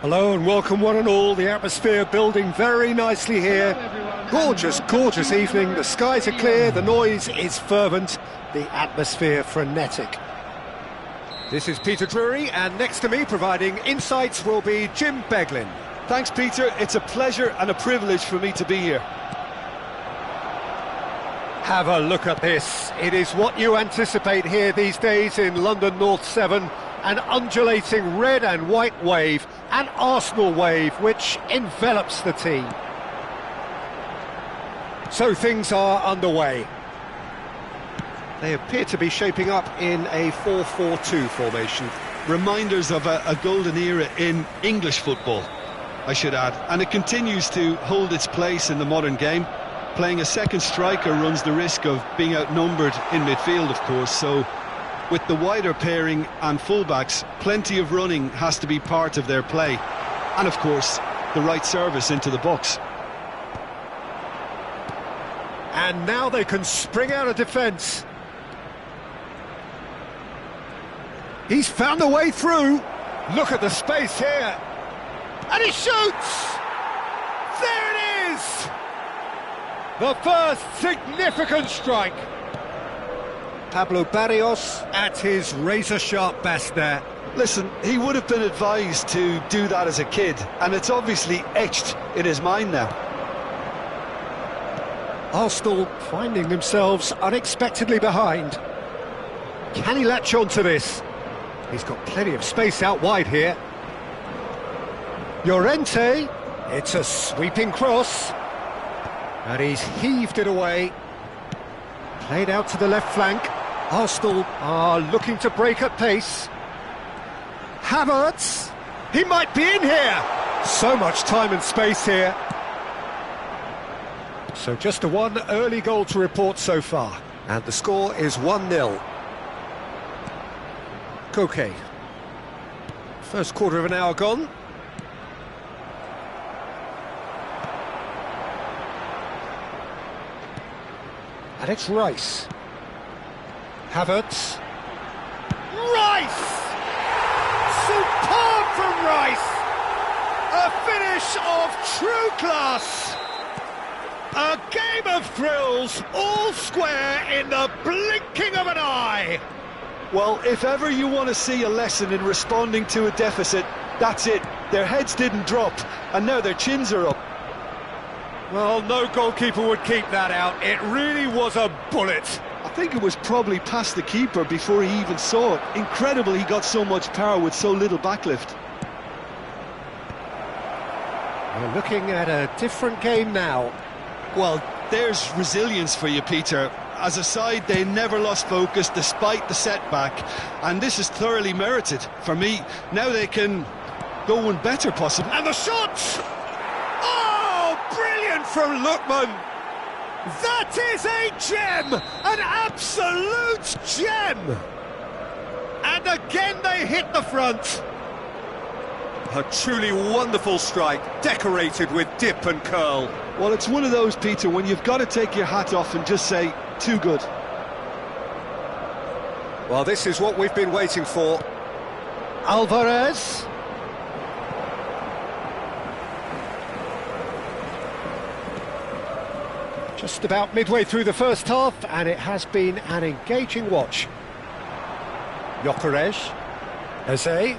Hello and welcome one and all. The atmosphere building very nicely here. Gorgeous, gorgeous evening. The skies are clear, the noise is fervent, the atmosphere frenetic. This is Peter Drury, and next to me providing insights will be Jim Beglin. Thanks, Peter. It's a pleasure and a privilege for me to be here. Have a look at this. It is what you anticipate here these days in London North 7. An undulating red and white wave, an Arsenal wave which envelops the team. So things are underway. They appear to be shaping up in a 4-4-2 formation. Reminders of a golden era in English football, I should add. And it continues to hold its place in the modern game. Playing a second striker runs the risk of being outnumbered in midfield, of course, so with the wider pairing and fullbacks, plenty of running has to be part of their play. And of course, the right service into the box. And now they can spring out of defence. He's found a way through. Look at the space here. And he shoots! There it is! The first significant strike. Pablo Barrios at his razor-sharp best there. Listen, he would have been advised to do that as a kid, and it's obviously etched in his mind now. Arsenal finding themselves unexpectedly behind. Can he latch on to this? He's got plenty of space out wide here. Llorente, it's a sweeping cross. And he's heaved it away. Played out to the left flank. Arsenal are looking to break at pace. Havertz, he might be in here. So much time and space here. So just a one early goal to report so far. And the score is 1-0. Koke. First quarter of an hour gone. And it's Rice. Havertz. Rice! superb from Rice! A finish of true class! A game of thrills, all square in the blinking of an eye! Well, if ever you want to see a lesson in responding to a deficit, that's it. Their heads didn't drop, and now their chins are up. Well, no goalkeeper would keep that out. It really was a bullet. I think it was probably past the keeper before he even saw it. Incredible he got so much power with so little backlift. We're looking at a different game now. Well, there's resilience for you, Peter. As a side, they never lost focus despite the setback, and this is thoroughly merited. For me, now they can go one better, possibly. And the shot! Oh, brilliant from Lookman! That is a gem! An absolute gem! And again they hit the front. A truly wonderful strike, decorated with dip and curl. Well, it's one of those, Peter, when you've got to take your hat off and just say, too good. Well, this is what we've been waiting for. Alvarez. Just about midway through the first half, and it has been an engaging watch. Gyökeres. Eze.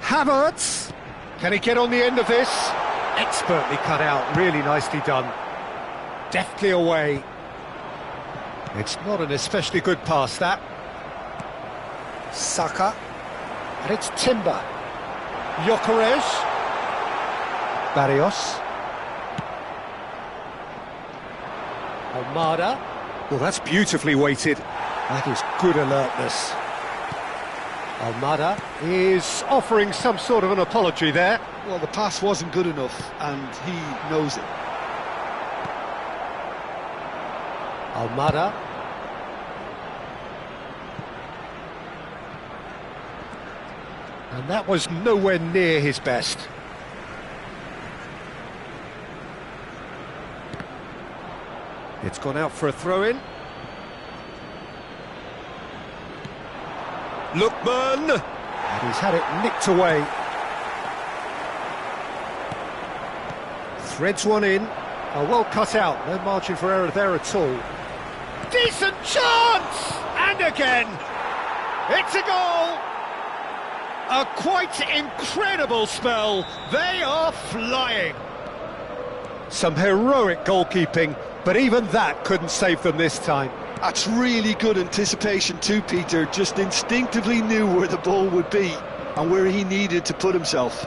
Havertz. Can he get on the end of this? Expertly cut out, really nicely done. Deftly away. It's not an especially good pass, that. Saka. And it's Timber. Gyökeres. Barrios. Almada. Well, that's beautifully weighted. That is good alertness. Almada is offering some sort of an apology there. Well, the pass wasn't good enough, and he knows it. Almada. And that was nowhere near his best. It's gone out for a throw-in. Lookman! And he's had it nicked away. Threads one in. Oh, well cut out. No margin for error there at all. Decent chance! And again! It's a goal! A quite incredible spell. They are flying. Some heroic goalkeeping, but even that couldn't save them this time. That's really good anticipation too, Peter. Just instinctively knew where the ball would be and where he needed to put himself.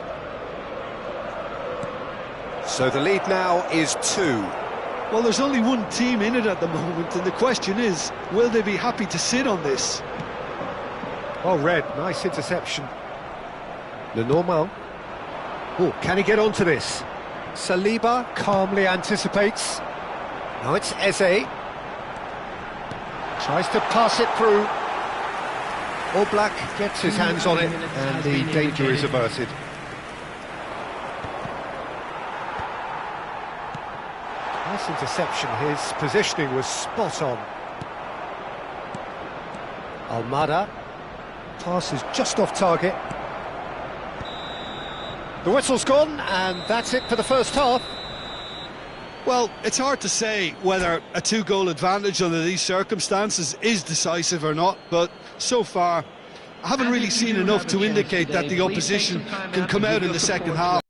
So the lead now is 2. Well, there's only one team in it at the moment, and the question is, will they be happy to sit on this? Oh, Red, nice interception. Lenormand. Oh, can he get onto this? Saliba calmly anticipates. Now it's Eze. Tries to pass it through. Oblak gets his hands on it, and the danger is averted. Nice interception. His positioning was spot on. Almada. Pass is just off target. The whistle's gone, and that's it for the first half. Well, it's hard to say whether a 2-goal advantage under these circumstances is decisive or not, but so far I haven't really seen enough to indicate that the opposition can come out in the second half.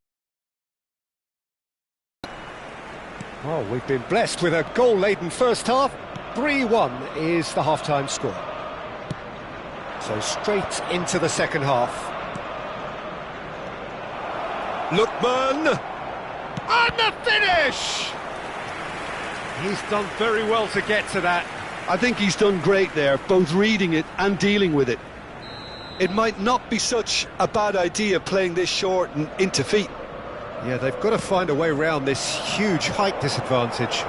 Oh, we've been blessed with a goal-laden first half. 3-1 is the half-time score. So straight into the second half. Lookman! And the finish! He's done very well to get to that. I think he's done great there, both reading it and dealing with it. It might not be such a bad idea playing this short and into feet. Yeah, they've got to find a way around this huge height disadvantage.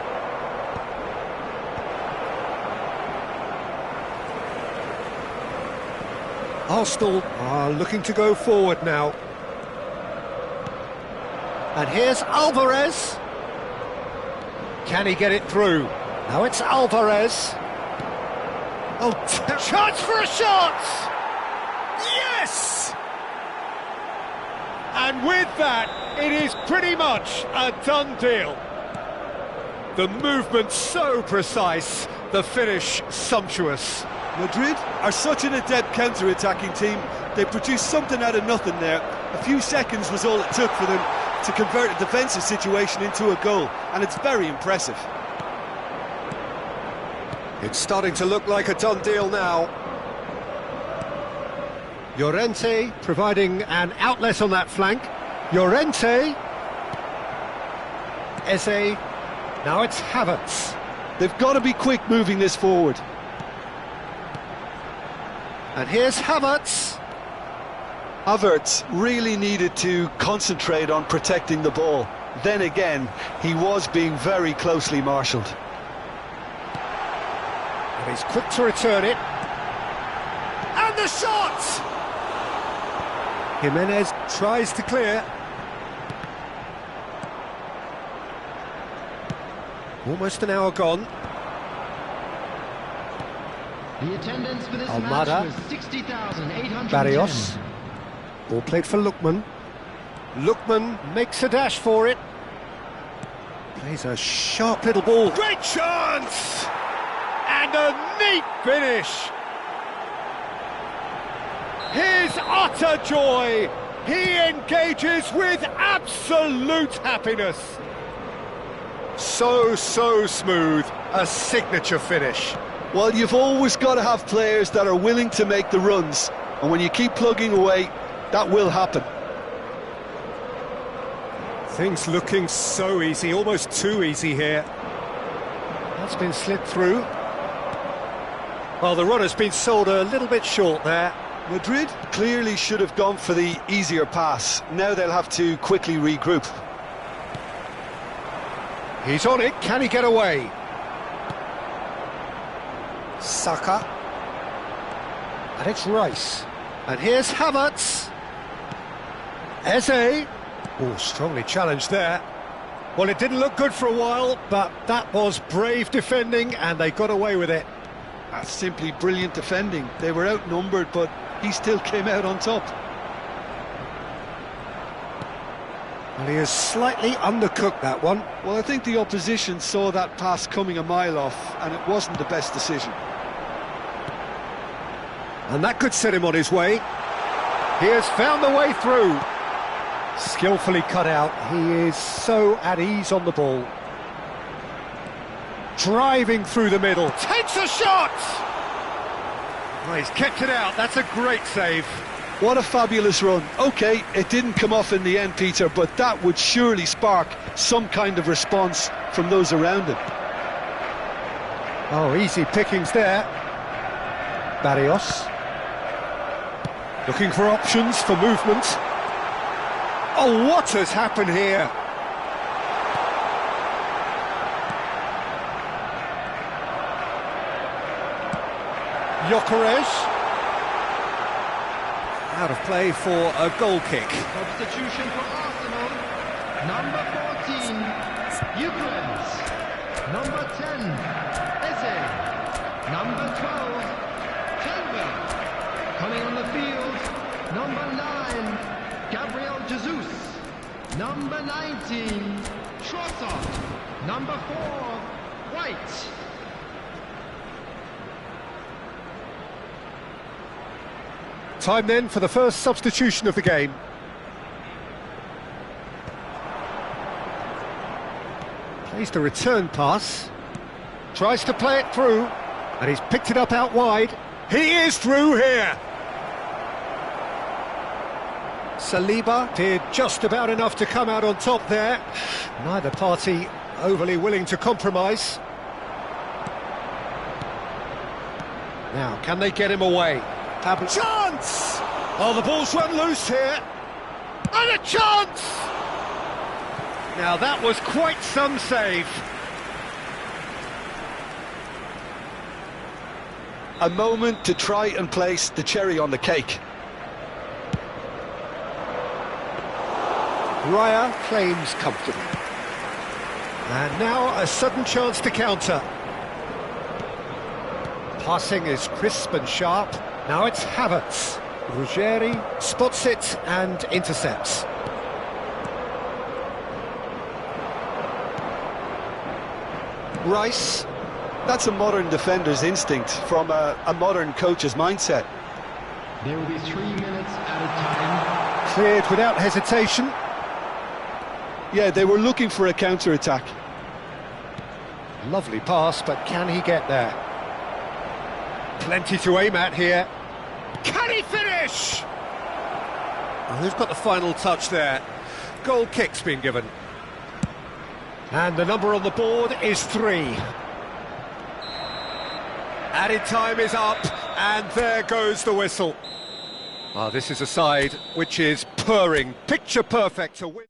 Arsenal are looking to go forward now. And here's Alvarez. Can he get it through? Now it's Alvarez. Oh, chance for a shot! Yes! And with that, it is pretty much a done deal. The movement so precise, the finish sumptuous. Madrid are such an adept counter-attacking team. They produced something out of nothing there. A few seconds was all it took for them to convert a defensive situation into a goal, and it's very impressive. It's starting to look like a done deal now. Llorente providing an outlet on that flank. Llorente. Eze. Now it's Havertz. They've got to be quick moving this forward. And here's Havertz. Havertz really needed to concentrate on protecting the ball. Then again, he was being very closely marshalled. And he's quick to return it. And the shot! Jimenez tries to clear. Almost an hour gone. The attendance for this Almada. match was 60,810. Barrios. Ball played for Lookman. Lookman makes a dash for it. Plays a sharp little ball. Great chance! And a neat finish. His utter joy. He engages with absolute happiness. So smooth. A signature finish. Well, you've always got to have players that are willing to make the runs, and when you keep plugging away, that will happen. Things looking so easy, almost too easy here. That's been slipped through. Well, the run has been sold a little bit short there. Madrid clearly should have gone for the easier pass. Now they'll have to quickly regroup. He's on it, can he get away? Saka. And it's Rice. And here's Havertz. Eze. Oh, strongly challenged there. Well, it didn't look good for a while, but that was brave defending, and they got away with it. That's simply brilliant defending. They were outnumbered, but he still came out on top. Well, he has slightly undercooked that one. Well, I think the opposition saw that pass coming a mile off, and it wasn't the best decision. And that could set him on his way. He has found the way through. Skillfully cut out. He is so at ease on the ball. Driving through the middle. Takes a shot! Oh, he's kept it out. That's a great save. What a fabulous run. OK, it didn't come off in the end, Peter, but that would surely spark some kind of response from those around him. Oh, easy pickings there. Barrios. Looking for options for movement. Oh, what has happened here? Gyökeres. Out of play for a goal kick. Substitution for Arsenal. Number 14, Gyökeres. Number 10, Eze. Number 12, Kelvin. Coming on the field, number 9, Gabriel Jesus. Number 19, Schwarzer. Number 4, White. Time then for the first substitution of the game. Plays the return pass. Tries to play it through. And he's picked it up out wide. He is through here. Saliba did just about enough to come out on top there. Neither party overly willing to compromise. Now, can they get him away? Chance! Oh, the ball's run loose here. And a chance! Now, that was quite some save. A moment to try and place the cherry on the cake. Raya claims comfortably. And now a sudden chance to counter. Passing is crisp and sharp. Now it's Havertz. Ruggeri spots it and intercepts. Rice. That's a modern defender's instinct from a modern coach's mindset. There will be 3 minutes at a time. Cleared without hesitation. Yeah, they were looking for a counter-attack. Lovely pass, but can he get there? Plenty to aim at here. Can he finish? Oh, who's got the final touch there? Goal kick's been given. And the number on the board is 3. Added time is up, and there goes the whistle. Ah, this is a side which is purring, picture perfect to win.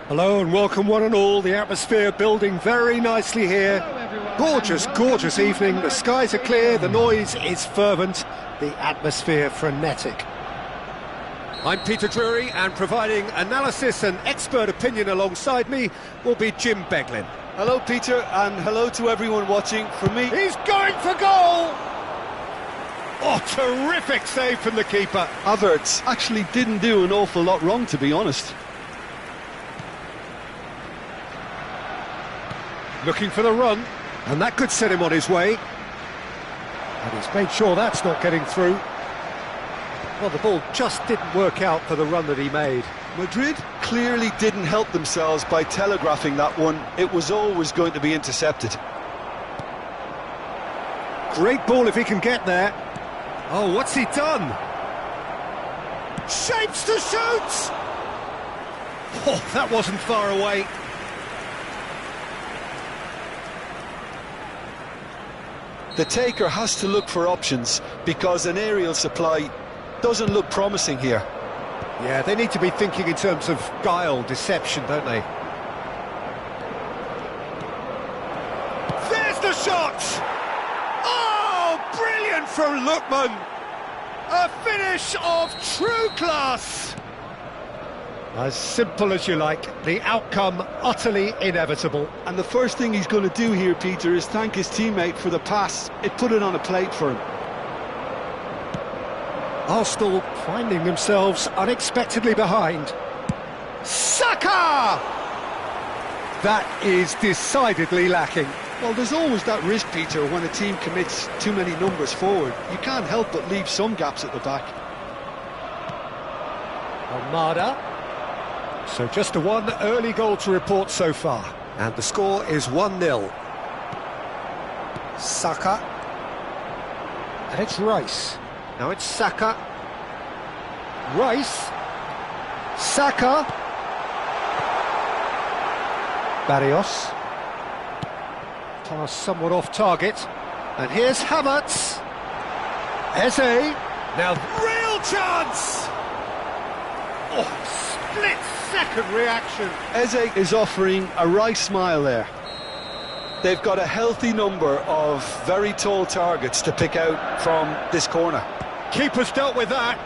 Hello and welcome one and all, the atmosphere building very nicely here. Gorgeous, gorgeous evening, the skies are clear, the noise is fervent, the atmosphere frenetic. I'm Peter Drury, and providing analysis and expert opinion alongside me will be Jim Beglin. Hello, Peter, and hello to everyone watching. For me, He's going for goal! Oh, terrific save from the keeper. Havertz actually didn't do an awful lot wrong, to be honest. Looking for the run, and that could set him on his way. And he's made sure that's not getting through. Well, the ball just didn't work out for the run that he made. Madrid clearly didn't help themselves by telegraphing that one. It was always going to be intercepted. Great ball if he can get there. Oh, what's he done? Shapes to shoot! Oh, that wasn't far away. The taker has to look for options because an aerial supply doesn't look promising here. Yeah, they need to be thinking in terms of guile, deception, don't they? There's the shot! Oh, brilliant from Lookman! A finish of true class! As simple as you like, the outcome utterly inevitable. And the first thing he's going to do here, Peter, is thank his teammate for the pass. It put it on a plate for him. Arsenal finding themselves unexpectedly behind. Saka! That is decidedly lacking. Well, there's always that risk, Peter, when a team commits too many numbers forward. You can't help but leave some gaps at the back. Almada. So just the one early goal to report so far. And the score is 1-0. Saka. And it's Rice. Now it's Saka. Rice. Saka. Barrios. Pass somewhat off target. And here's Havertz. Eze. Now, real chance! Oh, split-second reaction. Eze is offering a right smile there. They've got a healthy number of very tall targets to pick out from this corner. Keeper's dealt with that.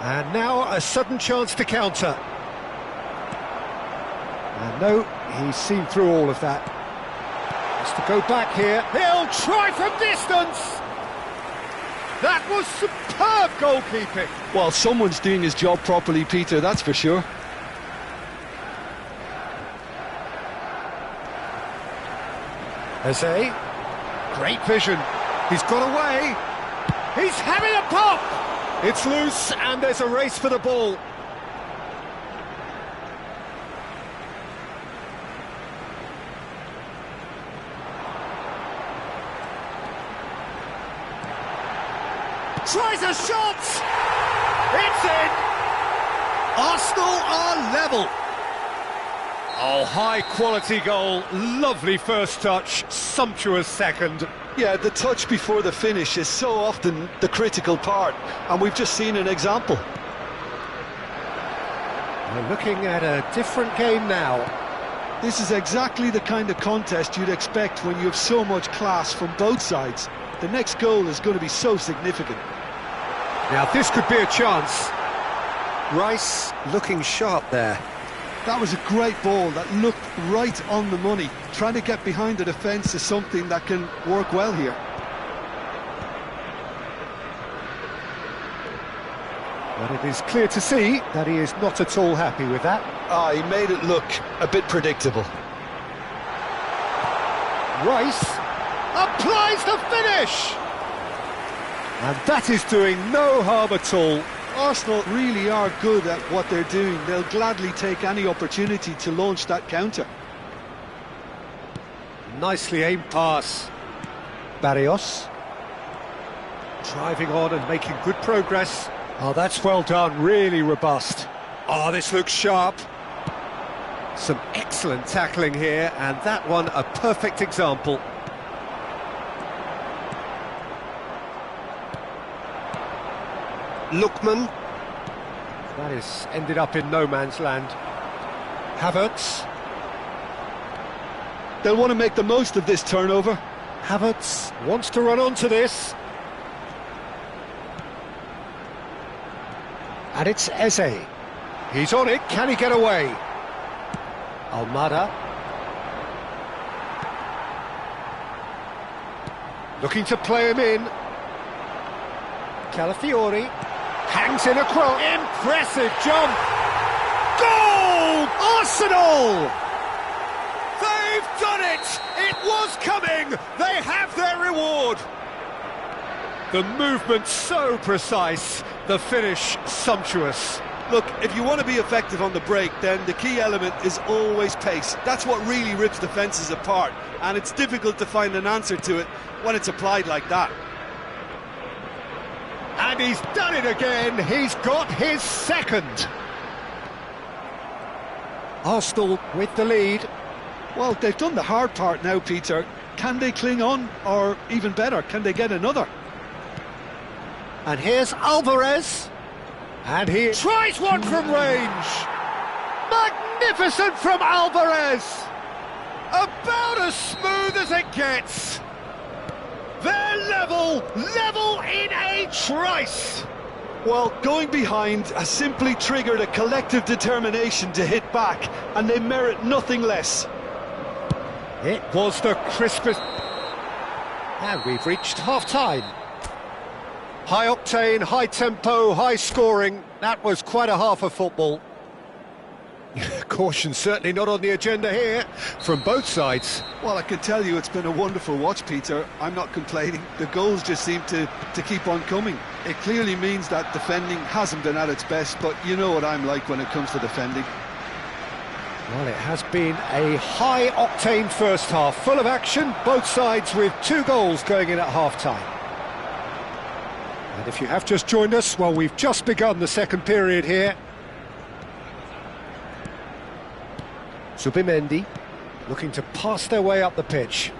And now a sudden chance to counter. And no, he's seen through all of that. Has to go back here. He'll try from distance. That was superb goalkeeping. Well, someone's doing his job properly, Peter, that's for sure. Eze, great vision. He's got away. He's having a pop. It's loose and there's a race for the ball. Tries a shot! It's in! Arsenal are level. Oh, high-quality goal, lovely first touch, sumptuous second. Yeah, the touch before the finish is so often the critical part, and we've just seen an example. We're looking at a different game now. This is exactly the kind of contest you'd expect when you have so much class from both sides. The next goal is going to be so significant. Now this could be a chance. Rice looking sharp there. That was a great ball that looked right on the money. Trying to get behind the defence is something that can work well here. But it is clear to see that he is not at all happy with that. He made it look a bit predictable. Rice applies the finish! And that is doing no harm at all. Arsenal really are good at what they're doing. They'll gladly take any opportunity to launch that counter. Nicely aimed pass. Barrios. Driving on and making good progress. Oh, that's well done, really robust. Oh, this looks sharp. Some excellent tackling here, and that one a perfect example. Lookman. That is ended up in no man's land. Havertz. They'll want to make the most of this turnover. Havertz wants to run onto this. And it's Eze. He's on it, can he get away? Almada. Looking to play him in. Calafiori. Hangs in a cross. Impressive jump. Goal! Arsenal! They've done it! It was coming! They have their reward! The movement so precise, the finish sumptuous. Look, if you want to be effective on the break, then the key element is always pace. That's what really rips defences apart, and it's difficult to find an answer to it when it's applied like that. And he's done it again, he's got his second. Arsenal with the lead. Well, they've done the hard part now, Peter. Can they cling on, or even better, can they get another? And here's Alvarez. And he tries one from range. Magnificent from Alvarez. About as smooth as it gets. They're level in a trice. Well, going behind has simply triggered a collective determination to hit back, and they merit nothing less. It was the crispest. And we've reached half-time. High octane, high tempo, high scoring. That was quite a half of football. Caution certainly not on the agenda here from both sides. Well, I can tell you it's been a wonderful watch, Peter. I'm not complaining. The goals just seem to keep on coming. It clearly means that defending hasn't been at its best, but you know what I'm like when it comes to defending. Well, it has been a high-octane first half, full of action, both sides with 2 goals going in at half-time. And if you have just joined us, well, we've just begun the second period here. Zubimendi looking to pass their way up the pitch.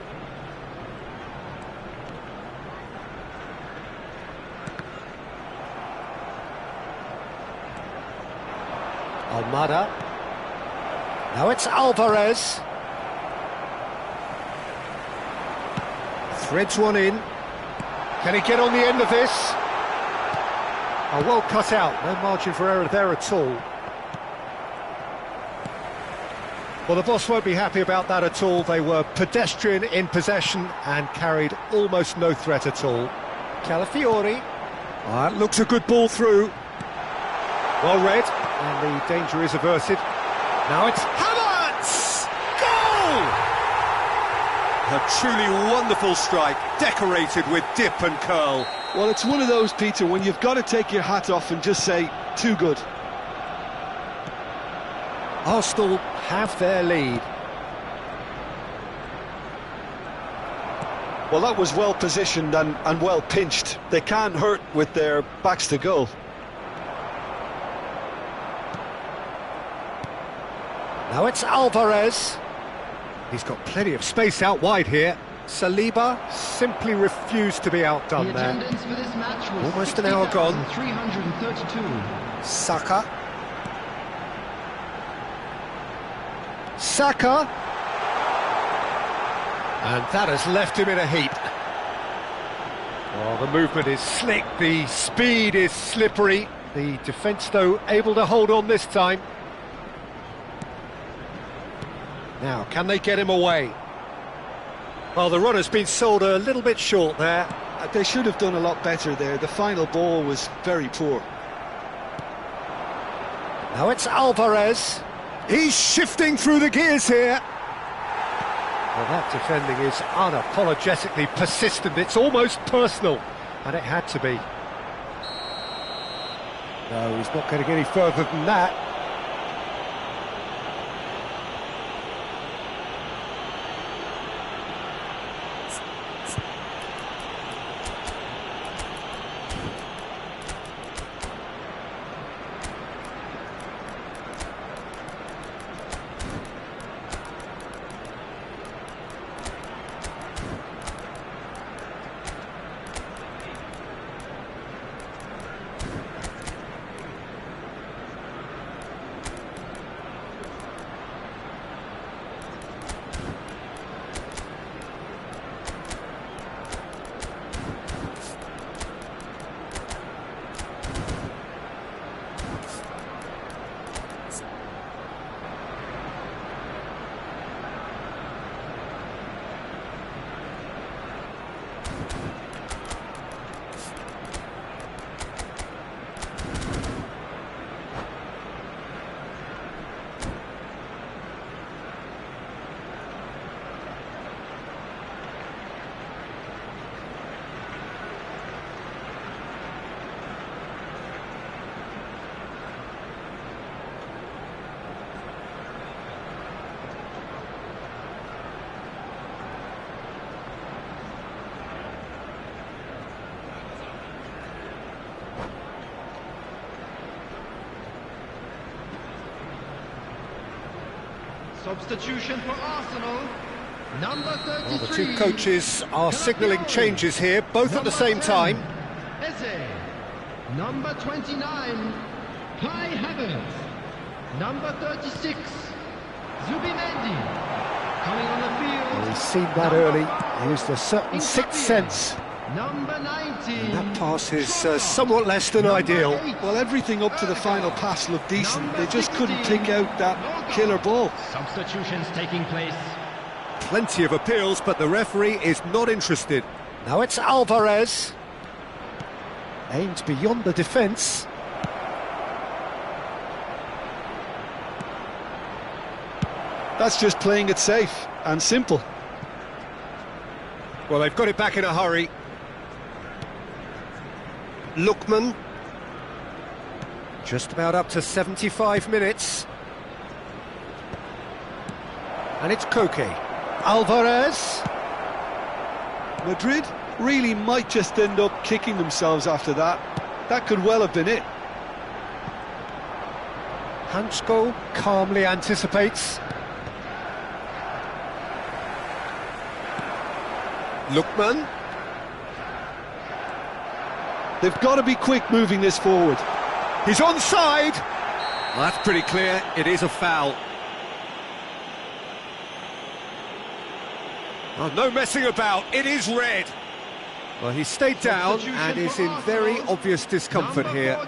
Almada. Now it's Alvarez. Threads one in. Can he get on the end of this? Oh, well cut out. No margin for error there at all. Well, the boss won't be happy about that at all. They were pedestrian in possession and carried almost no threat at all. Calafiori. That looks a good ball through. Well read, and the danger is averted. Now it's Havertz! Goal! A truly wonderful strike, decorated with dip and curl. Well, it's one of those, Peter, when you've got to take your hat off and just say, too good. Arsenal have their lead. Well, that was well positioned and well pinched. They can't hurt with their backs to goal. Now it's Alvarez. He's got plenty of space out wide here. Saliba simply refused to be outdone there. For this match was Almost an hour gone. 332. Saka. Saka. And that has left him in a heap. Oh, the movement is slick, the speed is slippery. The defence, though, able to hold on this time. Now, can they get him away? Well, the run has been sold a little bit short there. They should have done a lot better there. The final ball was very poor. Now it's Alvarez. He's shifting through the gears here. Well, that defending is unapologetically persistent. It's almost personal, and it had to be. No, he's not going to get any further than that. Substitution for Arsenal, number 33. Well, the two coaches are signalling changes here, both at the same time. Eze. Number 29, Kai Havertz. Number 36, Zubimendi. Coming on the field. Well, he's seen that early, used a certain sixth sense. Number 19. And that pass is somewhat less than ideal. Well, everything up to the final pass looked decent. They just couldn't pick out that killer ball. Substitutions taking place. Plenty of appeals, but the referee is not interested. Now it's Alvarez. Aimed beyond the defence. That's just playing it safe and simple. Well, they've got it back in a hurry. Lookman. Just about up to 75 minutes. And it's Koke. Alvarez. Madrid really might just end up kicking themselves after that. That could well have been it. Hansko calmly anticipates. Lookman. They've got to be quick moving this forward. He's onside. Well, that's pretty clear. It is a foul. Oh, no messing about. It is red. Well, he stayed down and is in very obvious discomfort here.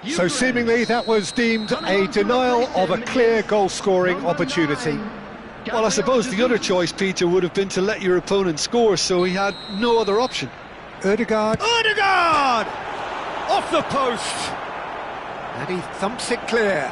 So seemingly that was deemed a denial of a clear goal-scoring opportunity. Well, I suppose the other choice, Peter, would have been to let your opponent score, so he had no other option. Ødegaard! Off the post! And he thumps it clear.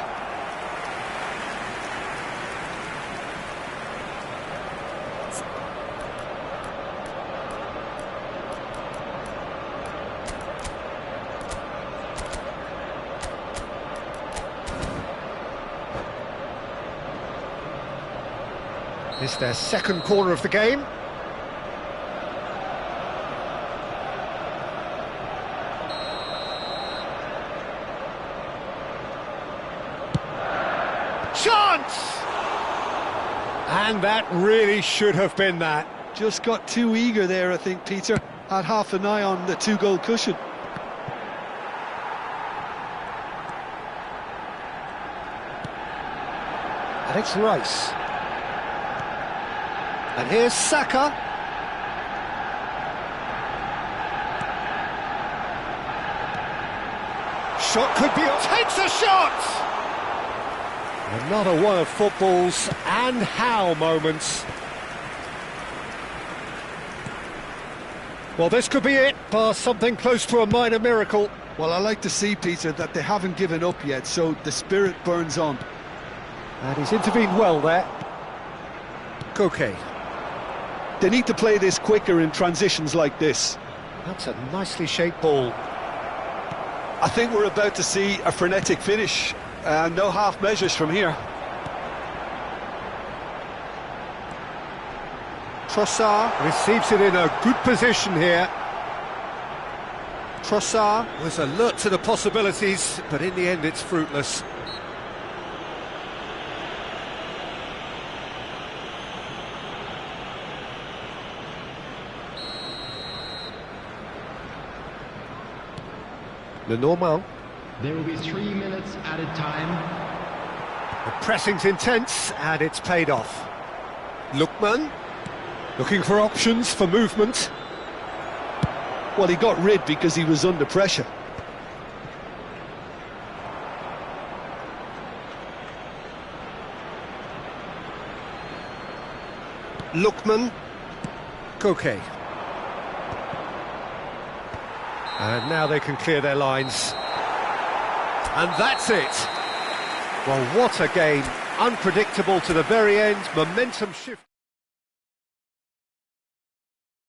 It's their second corner of the game. Chance! And that really should have been that. Just got too eager there, I think, Peter. Had half an eye on the two-goal cushion. And it's Rice. And here's Saka. Shot could be... Takes a shot! Another one of football's and how moments. Well, this could be it, bar something close to a minor miracle. Well, I like to see, Peter, that they haven't given up yet, so the spirit burns on. And he's intervened well there. Koke. They need to play this quicker in transitions like this. That's a nicely shaped ball. I think we're about to see a frenetic finish. No half measures from here. Trossard receives it in a good position here. Trossard was alert to the possibilities, but in the end it's fruitless. Lenormand. There will be 3 minutes added time. The pressing's intense and it's paid off. Lookman looking for options for movement. Well, he got rid because he was under pressure. Lookman. Koke. And now they can clear their lines. And that's it. Well, what a game. Unpredictable to the very end. Momentum shift.